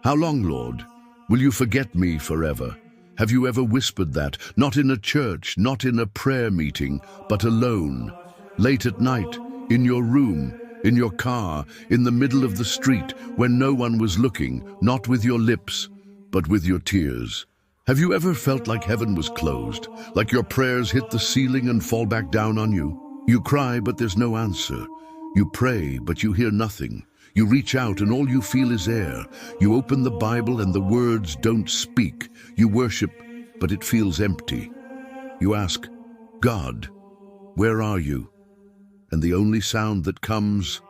How long, Lord? Will you forget me forever? Have you ever whispered that, not in a church, not in a prayer meeting, but alone, late at night, in your room, in your car, in the middle of the street, when no one was looking, not with your lips, but with your tears? Have you ever felt like heaven was closed, like your prayers hit the ceiling and fall back down on you? You cry, but there's no answer. You pray, but you hear nothing. You reach out and all you feel is air. You open the Bible and the words don't speak. You worship, but it feels empty. You ask, God, where are you? And the only sound that comes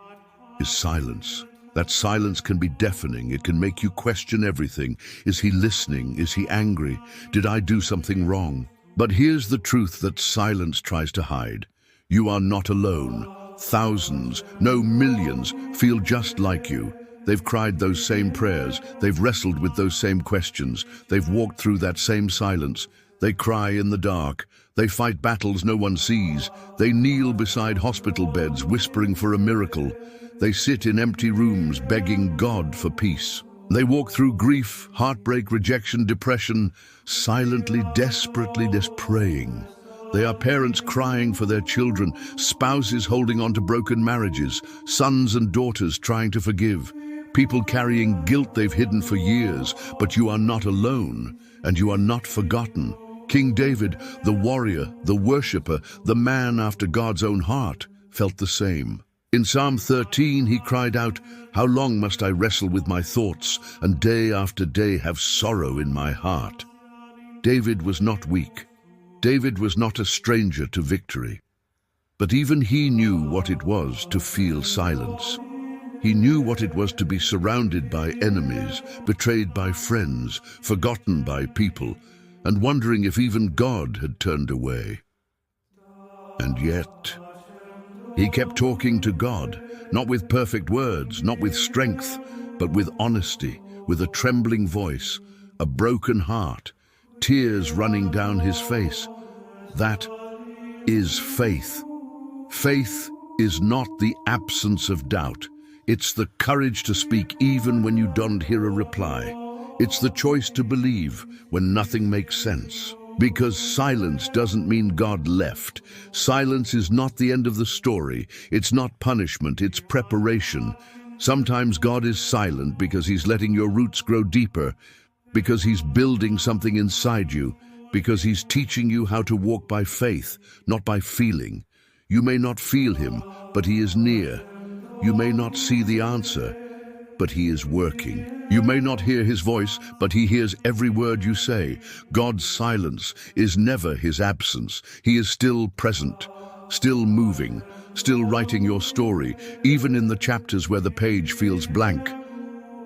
is silence. That silence can be deafening. It can make you question everything. Is he listening? Is he angry? Did I do something wrong? But here's the truth that silence tries to hide. You are not alone. Thousands, no millions, feel just like you. They've cried those same prayers. They've wrestled with those same questions. They've walked through that same silence. They cry in the dark. They fight battles no one sees. They kneel beside hospital beds, whispering for a miracle. They sit in empty rooms, begging God for peace. They walk through grief, heartbreak, rejection, depression, silently, desperately, praying. They are parents crying for their children, spouses holding on to broken marriages, sons and daughters trying to forgive, people carrying guilt they've hidden for years. But you are not alone, and you are not forgotten. King David, the warrior, the worshipper, the man after God's own heart, felt the same. In Psalm 13, he cried out, "How long must I wrestle with my thoughts, and day after day have sorrow in my heart?" David was not weak. David was not a stranger to victory. But even he knew what it was to feel silence. He knew what it was to be surrounded by enemies, betrayed by friends, forgotten by people, and wondering if even God had turned away. And yet, he kept talking to God, not with perfect words, not with strength, but with honesty, with a trembling voice, a broken heart, tears running down his face. That is faith. Faith is not the absence of doubt. It's the courage to speak even when you don't hear a reply. It's the choice to believe when nothing makes sense. Because silence doesn't mean God left. Silence is not the end of the story. It's not punishment, it's preparation. Sometimes God is silent because he's letting your roots grow deeper, because he's building something inside you, because he's teaching you how to walk by faith, not by feeling. You may not feel him, but he is near. You may not see the answer, but he is working. You may not hear his voice, but he hears every word you say. God's silence is never his absence. He is still present, still moving, still writing your story, even in the chapters where the page feels blank.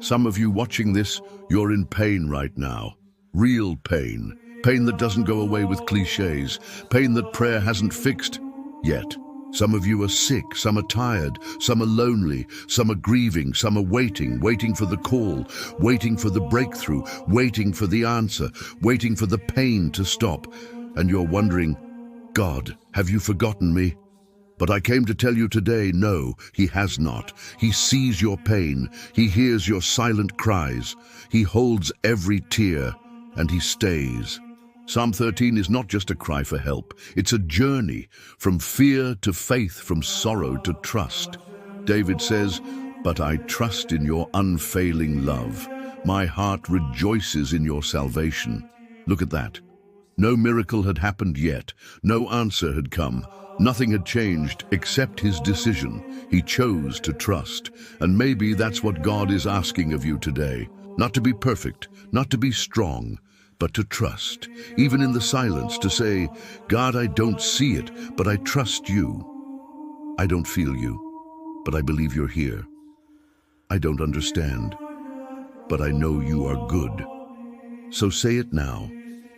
Some of you watching this, you're in pain right now. Real pain. Pain that doesn't go away with cliches. Pain that prayer hasn't fixed yet. Some of you are sick, some are tired, some are lonely, some are grieving, some are waiting for the call, waiting for the breakthrough, waiting for the answer, waiting for the pain to stop. And you're wondering, God, have you forgotten me? But I came to tell you today, no, he has not. He sees your pain. He hears your silent cries. He holds every tear, and he stays. Psalm 13 is not just a cry for help. It's a journey from fear to faith, from sorrow to trust. David says, "But I trust in your unfailing love. My heart rejoices in your salvation." Look at that. No miracle had happened yet. No answer had come. Nothing had changed except his decision. He chose to trust. And maybe that's what God is asking of you today. Not to be perfect, not to be strong, but to trust, even in the silence, to say, God, I don't see it, but I trust you. I don't feel you, but I believe you're here. I don't understand, but I know you are good. So say it now,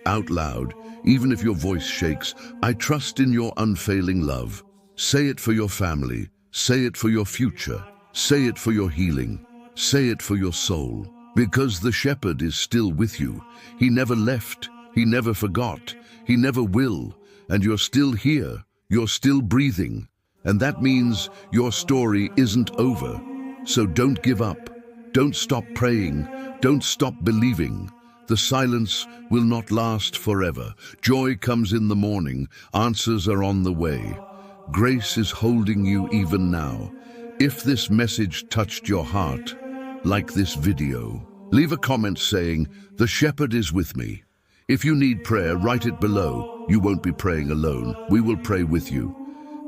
out loud, even if your voice shakes. I trust in your unfailing love. Say it for your family. Say it for your future. Say it for your healing. Say it for your soul. Because the shepherd is still with you. He never left. He never forgot. He never will. And you're still here. You're still breathing. And that means your story isn't over. So don't give up. Don't stop praying. Don't stop believing. The silence will not last forever. Joy comes in the morning. Answers are on the way. Grace is holding you even now. If this message touched your heart, like this video. Leave a comment saying, "The shepherd is with me." If you need prayer, write it below. You won't be praying alone. We will pray with you.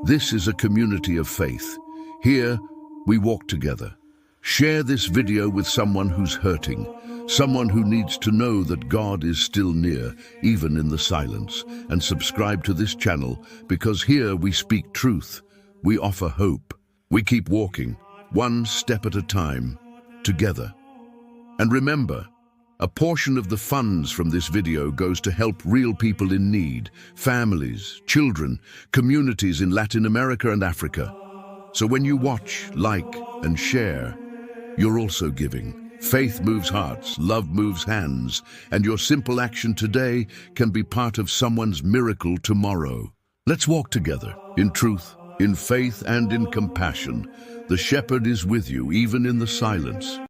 This is a community of faith. Here, we walk together. Share this video with someone who's hurting, someone who needs to know that God is still near, even in the silence. And subscribe to this channel, because here we speak truth. We offer hope. We keep walking, one step at a time, together. And remember, a portion of the funds from this video goes to help real people in need, families, children, communities in Latin America and Africa. So when you watch, like, and share, you're also giving. Faith moves hearts, love moves hands, and your simple action today can be part of someone's miracle tomorrow. Let's walk together, in truth, in faith, and in compassion. The shepherd is with you, even in the silence.